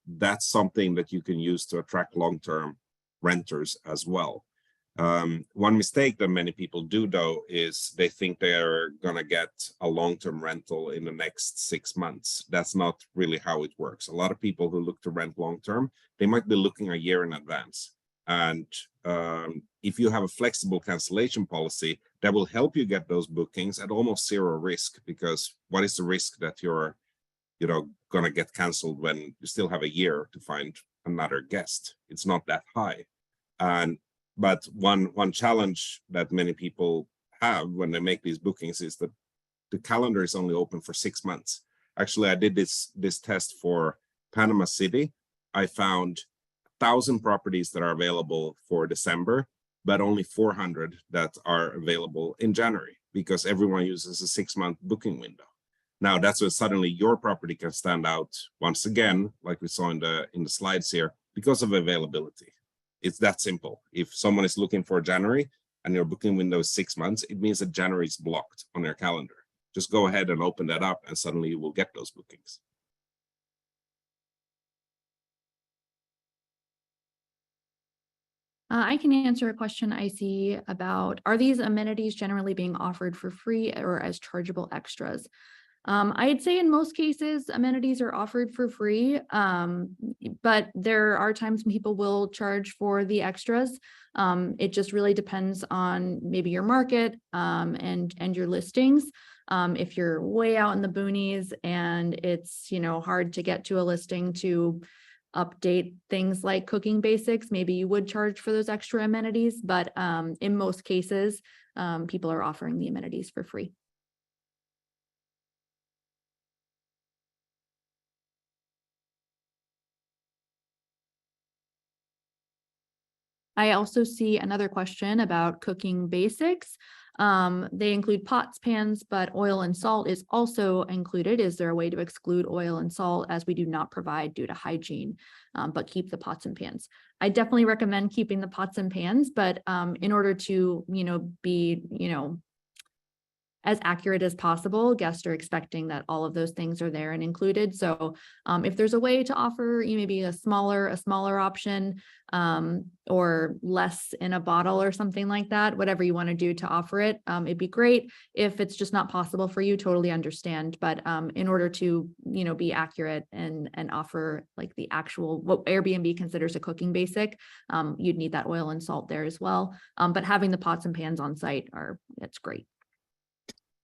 That's something that you can use to attract long-term renters as well. One mistake that many people do, though, is they think they're going to get a long-term rental in the next 6 months. That's not really how it works. A lot of people who look to rent long-term, they might be looking a year in advance. And if you have a flexible cancellation policy, that will help you get those bookings at almost zero risk, because what is the risk that you're going to get canceled when you still have a year to find another guest? It's not that high. But one challenge that many people have when they make these bookings is that the calendar is only open for 6 months. Actually, I did this test for Panama City. I found 1,000 properties that are available for December, but only 400 that are available in January, because everyone uses a 6-month booking window. Now, that's where suddenly your property can stand out once again, like we saw in the slides here, because of availability. It's that simple. If someone is looking for January and your booking window is 6 months, it means that January is blocked on your calendar. Just go ahead and open that up, and suddenly you will get those bookings. I can answer a question I see about, are these amenities generally being offered for free or as chargeable extras? I'd say in most cases, amenities are offered for free, but there are times when people will charge for the extras. It just really depends on maybe your market and your listings. If you're way out in the boonies and it's, you know, hard to get to a listing to update things like cooking basics, maybe you would charge for those extra amenities, but in most cases, people are offering the amenities for free. I also see another question about cooking basics. They include pots, pans, but oil and salt is also included. Is there a way to exclude oil and salt, as we do not provide due to hygiene, but keep the pots and pans? I definitely recommend keeping the pots and pans, but in order to, be, as accurate as possible, guests are expecting that all of those things are there and included. So if there's a way to offer maybe a smaller option, or less in a bottle or something like that, whatever you want to do to offer it, it'd be great. If it's just not possible for you, totally understand. But in order to, be accurate and offer like the actual, what Airbnb considers a cooking basic, you'd need that oil and salt there as well. But having the pots and pans on site it's great.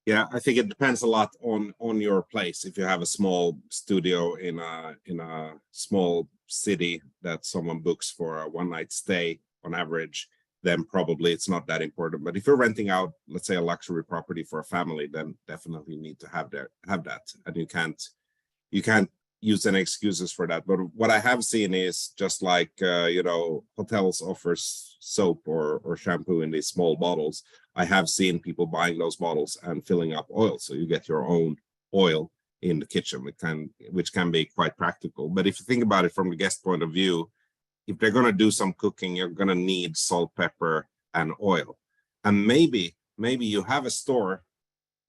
Yeah, I think it depends a lot on your place. If you have a small studio in a small city that someone books for a one-night stay on average, then probably it's not that important. But if you're renting out, let's say, a luxury property for a family, then definitely you need to have that, and you can't use any excuses for that. But what I have seen is just like hotels offers soap or shampoo in these small bottles. I have seen people buying those bottles and filling up oil, so you get your own oil in the kitchen, which can be quite practical. But if you think about it from the guest point of view, if they're going to do some cooking, you're going to need salt, pepper, and oil. And maybe you have a store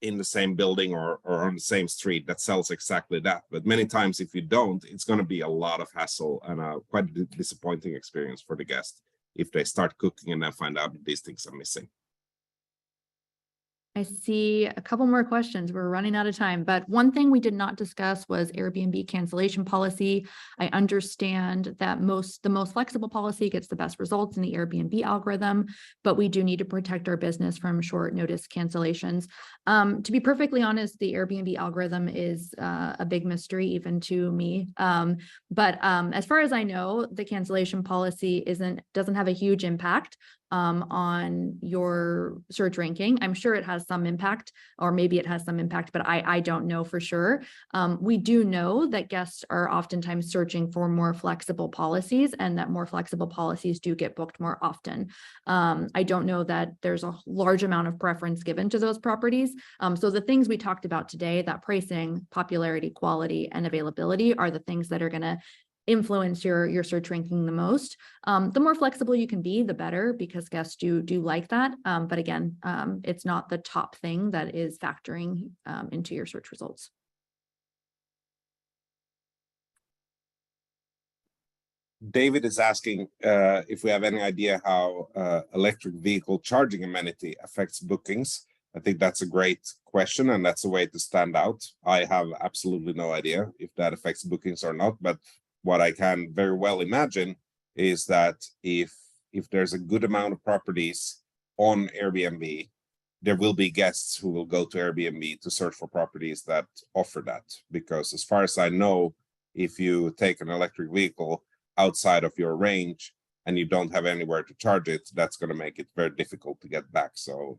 in the same building or on the same street that sells exactly that. But many times, if you don't, it's going to be a lot of hassle and quite a disappointing experience for the guest if they start cooking and then find out that these things are missing. I see a couple more questions. We're running out of time, but one thing we did not discuss was Airbnb cancellation policy. I understand that the most flexible policy gets the best results in the Airbnb algorithm, but we do need to protect our business from short notice cancellations. To be perfectly honest, the Airbnb algorithm is a big mystery even to me. But as far as I know, the cancellation policy doesn't have a huge impact on your search ranking. I'm sure it has some impact, or maybe it has some impact, but I don't know for sure. We do know that guests are oftentimes searching for more flexible policies, and that more flexible policies do get booked more often. I don't know that there's a large amount of preference given to those properties. So the things we talked about today, that pricing, popularity, quality, and availability, are the things that are going to influence your search ranking the most. The more flexible you can be, the better, because guests do like that. But again, it's not the top thing that is factoring into your search results. David is asking if we have any idea how electric vehicle charging amenity affects bookings. I think that's a great question, and that's a way to stand out. I have absolutely no idea if that affects bookings or not, but what I can very well imagine is that if there's a good amount of properties on Airbnb, there will be guests who will go to Airbnb to search for properties that offer that. Because as far as I know, if you take an electric vehicle outside of your range and you don't have anywhere to charge it, that's going to make it very difficult to get back. So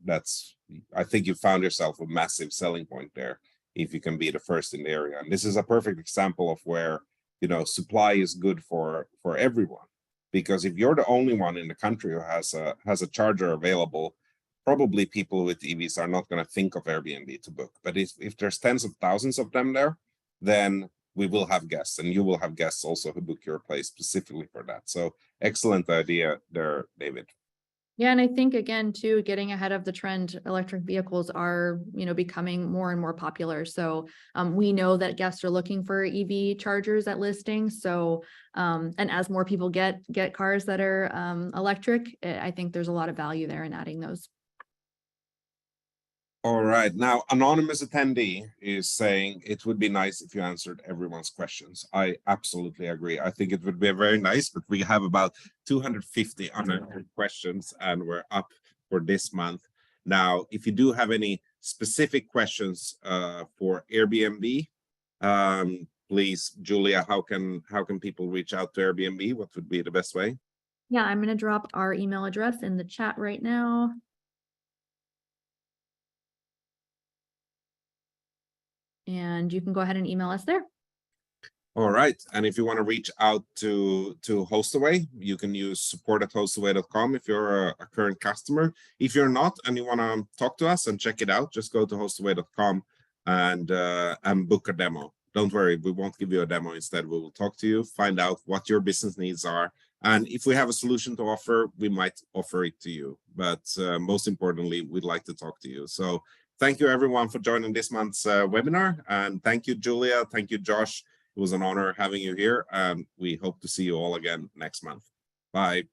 I think you found yourself a massive selling point there if you can be the first in the area. And this is a perfect example of where supply is good for everyone, because if you're the only one in the country who has a charger available, probably people with EVs are not going to think of Airbnb to book. But if there's tens of thousands of them there, then we will have guests, and you will have guests also who book your place specifically for that. So excellent idea there, David. Yeah, and I think again, too, getting ahead of the trend, electric vehicles are, becoming more and more popular. So we know that guests are looking for EV chargers at listings. So and as more people get cars that are electric, I think there's a lot of value there in adding those. All right. Now, anonymous attendee is saying it would be nice if you answered everyone's questions. I absolutely agree. I think it would be very nice, but we have about 250 unanswered questions and we're up for this month. Now, if you do have any specific questions for Airbnb, please, Julia, how can people reach out to Airbnb? What would be the best way? Yeah, I'm going to drop our email address in the chat right now. And you can go ahead and email us there. All right. And if you want to reach out to Hostaway, you can use support@hostaway.com if you're a current customer. If you're not and you want to talk to us and check it out, just go to hostaway.com and book a demo. Don't worry, we won't give you a demo. Instead, we will talk to you, find out what your business needs are. And if we have a solution to offer, we might offer it to you. But most importantly, we'd like to talk to you. So thank you, everyone, for joining this month's webinar. And thank you, Julia. Thank you, Josh. It was an honor having you here. And we hope to see you all again next month. Bye.